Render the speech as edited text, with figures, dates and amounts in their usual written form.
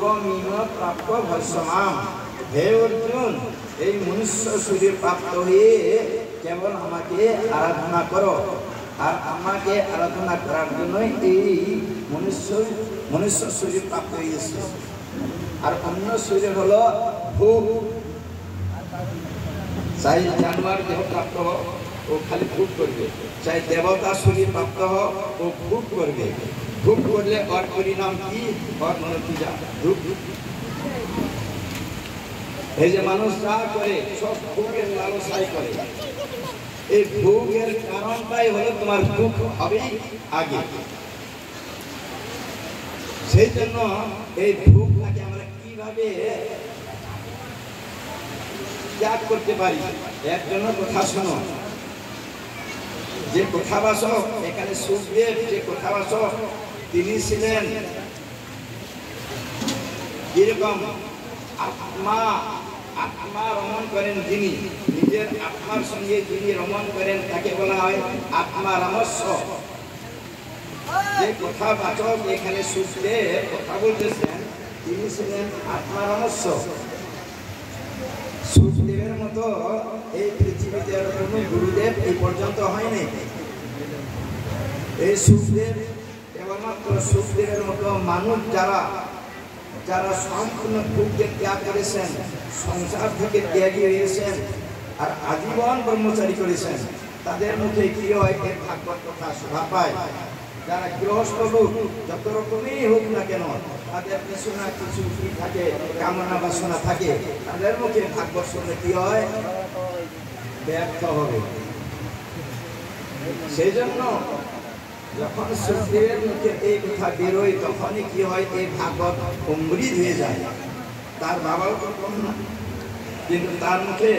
রূপমিন প্রাপ্ত ভস্মাম। হে অর্জুন, এই মনুষ্য শরীর প্রাপ্ত হয়ে কেবল আমাকে আরাধনা করো। আর আমাকে আরাধনা করার জন্য এই মনুষ্য শরীর প্রাপ্ত হয়েছে। আর অন্য শরীর হলো ভোগ। চাই জানোয়ার দেহ প্রাপ্ত হোক, ও খালি ভোগ করবে। চাই দেবতা শরীর প্রাপ্ত হোক, ও ভোগ করবে। ভোগ করলে ওর পরিণাম কি? ওর নতিজা ভোগ। এই যে মানুষ যা করে সব ভোগের লালসাই করে। এই ভোগের কারণটাই হলো তোমার দুঃখ হবে আগে। সেই জন্য এই ভোগটাকে আমরা কিভাবে ত্যাগ করতে পারি? এর জন্য কথা শোনো। যে কথাবাচক এখানে সুখদেব, যে কথাবাচক তিনি ছিলেন এরকম আত্মা রমণ করেন যিনি, নিজের আত্মার সঙ্গে যিনি রমণ করেন তাকে বলা হয় আত্মা রামস্য। যে কথাবাচক এখানে সুখদেব কথা বলতেছেন তিনি ছিলেন আত্মা রামস্য। সুখদেবের মতো এই পৃথিবীতে কোনো গুরুদেব এই পর্যন্ত হয়নি। এই সুখদেব কেবলমাত্র সুখদেবের মতো মানুষ যারা সম্পূর্ণ ভোগকে ত্যাগ করেছেন, সংসার থেকে ত্যাগী হয়েছেন আর আজীবন ব্রহ্মচারী করেছেন, তাদের মুখে কি হয়? এর ভাগবত কথা শোভা পায়। যারা গৃহস্থ লোক যত রকমই হোক না কেন, তাদের কিছু না কিছু কি থাকে, কামনা বাসনা থাকে, তাদের মুখে ভাগবত শুনলে কি হয়? ব্যর্থ হবে। সেই জন্য যখন সুখদেবের মুখে এই কথা বেরোয় তখনই কি হয়? এই ভাগবত অমৃত হয়ে যায়। তার বাবাও তো কম না, কিন্তু তার মুখে